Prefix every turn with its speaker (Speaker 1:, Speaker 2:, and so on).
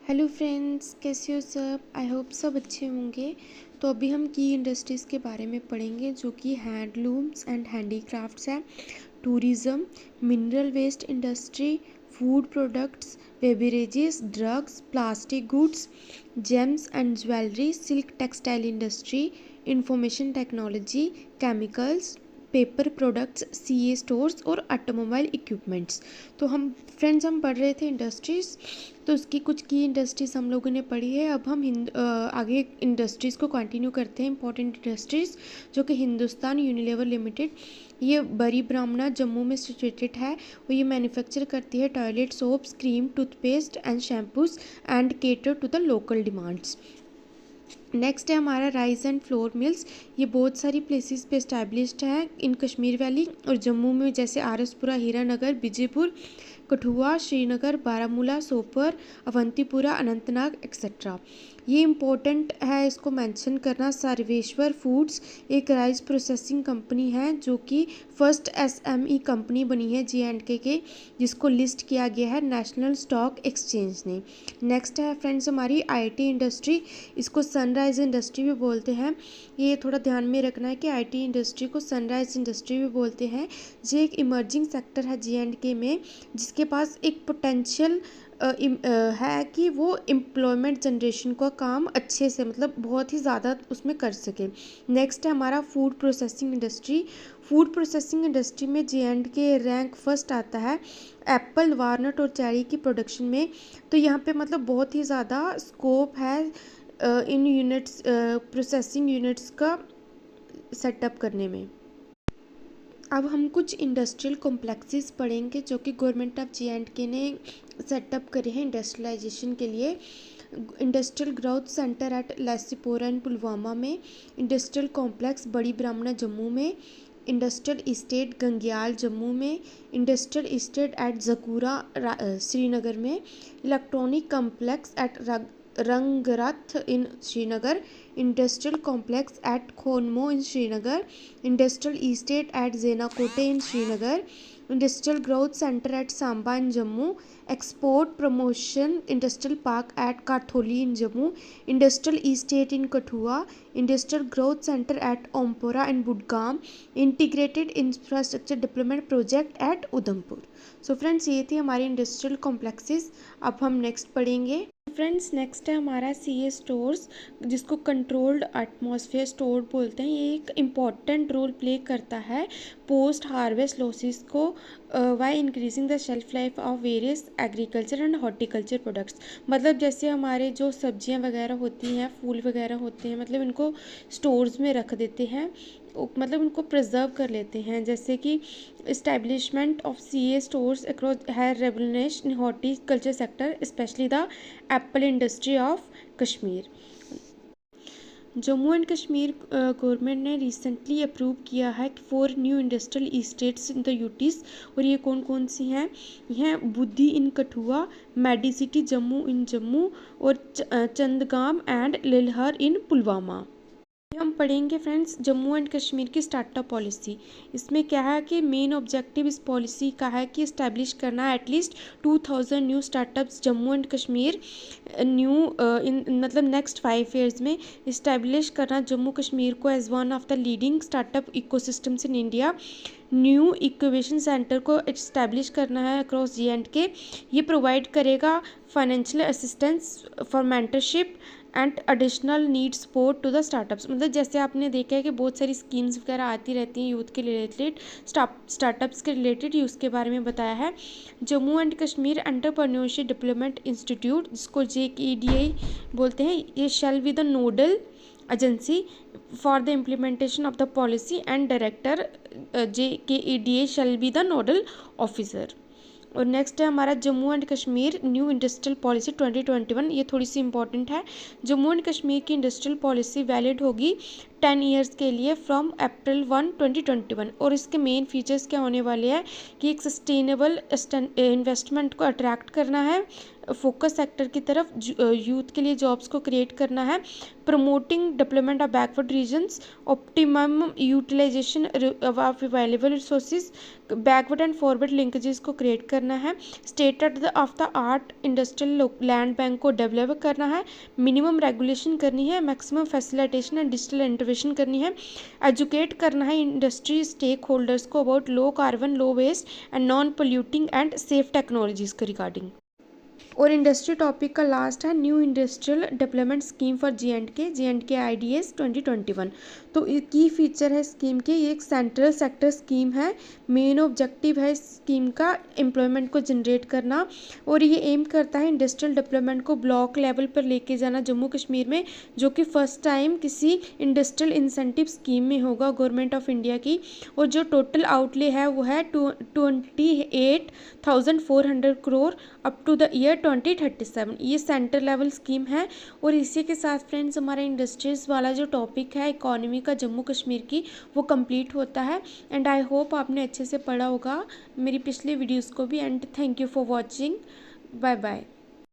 Speaker 1: Hello friends, कैसे हो सब। आई होप सब अच्छे होंगे। तो अभी हम की इंडस्ट्रीज़ के बारे में पढ़ेंगे जो कि हैंडलूम्स एंड हैंडीक्राफ्ट्स है, tourism, mineral waste industry, food products, beverages, drugs, plastic goods, gems and jewellery, silk textile industry, information technology, chemicals, paper products, CA stores और ऑटोमोबाइल इक्विपमेंट्स। तो हम फ्रेंड्स हम पढ़ रहे थे इंडस्ट्रीज़, तो उसकी कुछ की इंडस्ट्रीज़ हम लोगों ने पढ़ी है। अब हम आगे इंडस्ट्रीज़ को कंटिन्यू करते हैं। इंपॉर्टेंट इंडस्ट्रीज़ जो कि हिंदुस्तान यूनिलीवर लिमिटेड, ये बड़ी ब्राह्मणा जम्मू में सिचुएटेड है। और ये मैन्युफैक्चर करती है toilet soaps, cream, toothpaste and shampoos and cater to the local demands. Next है हमारा राइस एंड फ्लोर मिल्स। ये बहुत सारी प्लेसेस पे इस्टेब्लिश्ड है इन कश्मीर वैली और जम्मू में, जैसे आरसपुरा, हीरानगर, विजयपुर, कठुआ, श्रीनगर, बारामूला, सोपर, अवंतीपुरा, अनंतनाग एक्सेट्रा। ये इम्पोर्टेंट है इसको मेंशन करना। सर्वेश्वर फूड्स एक राइस प्रोसेसिंग कंपनी है जो कि फर्स्ट एसएमई कंपनी बनी है JNK के, जिसको लिस्ट किया गया है नेशनल स्टॉक एक्सचेंज ने। नेक्स्ट है फ्रेंड्स हमारी IT इंडस्ट्री, इसको सनराइज इंडस्ट्री भी बोलते हैं। ये थोड़ा ध्यान में रखना है कि IT इंडस्ट्री को सनराइज इंडस्ट्री भी बोलते हैं। ये एक इमर्जिंग सेक्टर है JNK में, जिसके पास एक पोटेंशियल है कि वो एम्प्लॉयमेंट जनरेशन का काम अच्छे से, मतलब बहुत ही ज़्यादा उसमें कर सके। नेक्स्ट है हमारा food processing industry. Food processing industry में JNK रैंक फर्स्ट आता है एप्पल, वालनट और चेरी की प्रोडक्शन में। तो यहाँ पे मतलब बहुत ही ज़्यादा स्कोप है इन यूनिट्स, प्रोसेसिंग यूनिट्स का सेटअप करने में। अब हम कुछ इंडस्ट्रियल कॉम्प्लेक्सेस पढ़ेंगे जो कि गवर्नमेंट ऑफ JNK ने सेटअप करे हैं इंडस्ट्रियलाइजेशन के लिए। इंडस्ट्रियल ग्रोथ सेंटर एट लसीपोरा इन पुलवामा में, इंडस्ट्रियल कॉम्प्लेक्स बड़ी ब्राह्मणा जम्मू में, इंडस्ट्रियल इस्टेट गंग्याल जम्मू में, industrial estate at Jakura Srinagar में, electronic complex at Rangreth in Srinagar, industrial complex at Khonmoh in Srinagar, industrial estate at Zainakote in Srinagar, industrial growth centre at Samba in Jammu, export promotion industrial park at Kartholi in Jammu, industrial estate in Kathua, industrial growth centre at Ompora in Budgam, integrated infrastructure development project at Udhampur. So friends, ये थी हमारी industrial complexes. अब हम next पढ़ेंगे friends. Next है हमारा CA stores, जिसको controlled atmosphere store बोलते हैं। ये एक इम्पॉर्टेंट रोल प्ले करता है पोस्ट हार्वेस्ट लॉसेस को by increasing the shelf life of various agriculture and horticulture products. मतलब जैसे हमारे जो सब्जियां वगैरह होती हैं, फूल वगैरह होते हैं, मतलब इनको स्टोर्स में रख देते हैं, मतलब उनको प्रिजर्व कर लेते हैं। जैसे कि establishment of CA stores across है revolution in horticulture sector, specially the apple industry of Kashmir. Jammu and Kashmir government ने रिसेंटली अप्रूव किया है कि 4 new industrial estates in the UTs. और ये कौन कौन सी हैं? ये हैं बुद्धि इन कठुआ, मेडिसिटी जम्मू इन जम्मू और चंदगाम एंड लिलहर इन पुलवामा। हम पढ़ेंगे फ्रेंड्स जम्मू एंड कश्मीर की स्टार्टअप पॉलिसी। इसमें क्या है कि मेन ऑब्जेक्टिव इस पॉलिसी का है कि इस्टेब्लिश करना at least 2000 new startups Jammu and Kashmir new in मतलब नेक्स्ट 5 ईयर्स में इस्टेब्लिश करना जम्मू कश्मीर को as one of the leading startup ecosystems in India. New incubation centre को इस्टेब्लिश करना है अक्रॉस JNK। ये प्रोवाइड करेगा financial assistance for mentorship and additional need support to the startups. मतलब जैसे आपने देखा है कि बहुत सारी स्कीम्स वगैरह आती रहती हैं यूथ के रिलेटेड, स्टार्टअप्स के रिलेटेड, यूथ के बारे में बताया है। Jammu and Kashmir entrepreneurship development institute, जिसको JKEDI बोलते हैं, ये shall be the nodal agency for the implementation of the policy and director JKEDI shall be the nodal officer. और नेक्स्ट है हमारा Jammu and Kashmir new industrial policy 2021। ये थोड़ी सी इंपॉर्टेंट है। जम्मू एंड कश्मीर की इंडस्ट्रियल पॉलिसी वैलिड होगी 10 ईयर्स के लिए फ्रॉम अप्रैल 1, 2021। और इसके मेन फीचर्स क्या होने वाले हैं कि एक सस्टेनेबल इन्वेस्टमेंट को अट्रैक्ट करना है, फोकस सेक्टर की तरफ यूथ के लिए जॉब्स को क्रिएट करना है। Promoting development of backward regions, optimum utilisation of available resources, backward and forward linkages को क्रिएट करना है। State of the art industrial land bank को डेवलप करना है। मिनिमम रेगुलेशन करनी है, maximum facilitation and digital intervention करनी है। एजुकेट करना है इंडस्ट्री स्टेक होल्डर्स को about low carbon, low waste and non polluting and safe technologies के रिगार्डिंग। और इंडस्ट्री टॉपिक का लास्ट है new industrial development scheme for J and के IDS 2021। तो की फीचर है स्कीम के, ये एक सेंट्रल सेक्टर स्कीम है। मेन ऑब्जेक्टिव है इस स्कीम का एम्प्लॉयमेंट को जनरेट करना, और ये एम करता है इंडस्ट्रियल डेवलपमेंट को ब्लॉक लेवल पर लेके जाना जम्मू कश्मीर में, जो कि फर्स्ट टाइम किसी इंडस्ट्रियल इंसेंटिव स्कीम में होगा गवर्नमेंट ऑफ इंडिया की। और जो टोटल आउटले है वो है 28,400 crore up to the year 2037। ये सेंटर लेवल स्कीम है। और इसी के साथ फ्रेंड्स हमारा इंडस्ट्रीज़ वाला जो टॉपिक है इकोनॉमी का जम्मू कश्मीर की, वो कंप्लीट होता है। एंड आई होप आपने अच्छे से पढ़ा होगा मेरी पिछली वीडियोस को भी। And thank you for watching. Bye bye.